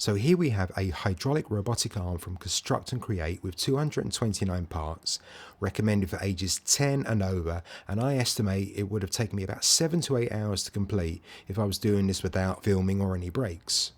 So here we have a hydraulic robotic arm from Construct and Create with 229 parts, recommended for ages 10 and over, and I estimate it would have taken me about 7 to 8 hours to complete if I was doing this without filming or any breaks.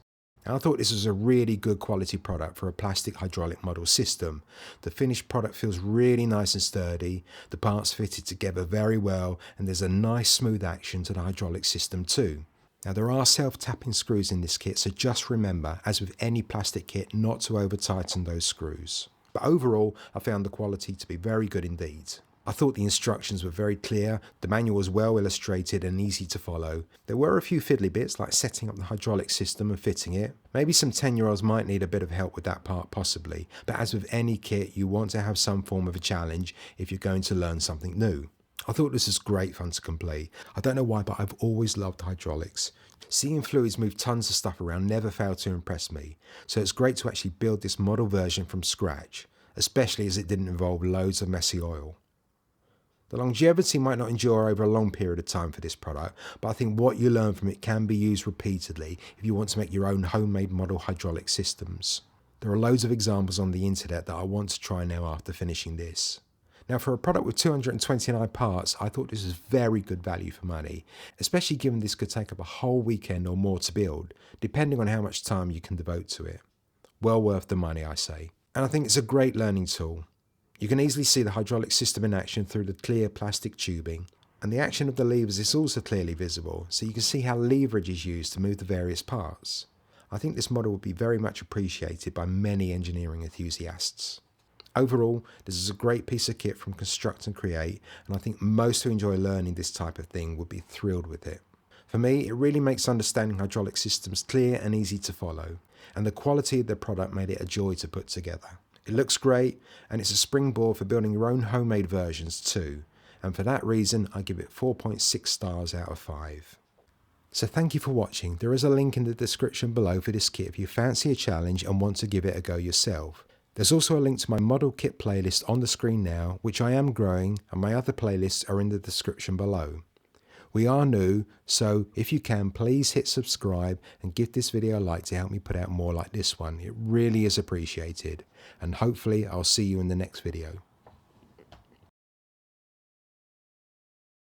Now, I thought this was a really good quality product for a plastic hydraulic model system. The finished product feels really nice and sturdy, the parts fitted together very well, and there's a nice smooth action to the hydraulic system too. Now, there are self-tapping screws in this kit, so just remember, as with any plastic kit, not to over-tighten those screws. But overall, I found the quality to be very good indeed. I thought the instructions were very clear, the manual was well illustrated and easy to follow. There were a few fiddly bits like setting up the hydraulic system and fitting it. Maybe some 10-year-olds might need a bit of help with that part possibly, but as with any kit, you want to have some form of a challenge if you're going to learn something new. I thought this was great fun to complete. I don't know why, but I've always loved hydraulics. Seeing fluids move tons of stuff around never failed to impress me, so it's great to actually build this model version from scratch, especially as it didn't involve loads of messy oil. The longevity might not endure over a long period of time for this product, but I think what you learn from it can be used repeatedly if you want to make your own homemade model hydraulic systems. There are loads of examples on the internet that I want to try now after finishing this. Now, for a product with 229 parts, I thought this was very good value for money, especially given this could take up a whole weekend or more to build, depending on how much time you can devote to it. Well worth the money, I say. And I think it's a great learning tool. You can easily see the hydraulic system in action through the clear plastic tubing, and the action of the levers is also clearly visible, so you can see how leverage is used to move the various parts. I think this model would be very much appreciated by many engineering enthusiasts. Overall, this is a great piece of kit from Construct and Create, and I think most who enjoy learning this type of thing would be thrilled with it. For me, it really makes understanding hydraulic systems clear and easy to follow, and the quality of the product made it a joy to put together. It looks great, and it's a springboard for building your own homemade versions too, and for that reason I give it 4.6 stars out of 5. So thank you for watching. There is a link in the description below for this kit if you fancy a challenge and want to give it a go yourself. There's also a link to my model kit playlist on the screen now, which I am growing, and my other playlists are in the description below. We are new, so if you can, please hit subscribe and give this video a like to help me put out more like this one. It really is appreciated, and hopefully I'll see you in the next video.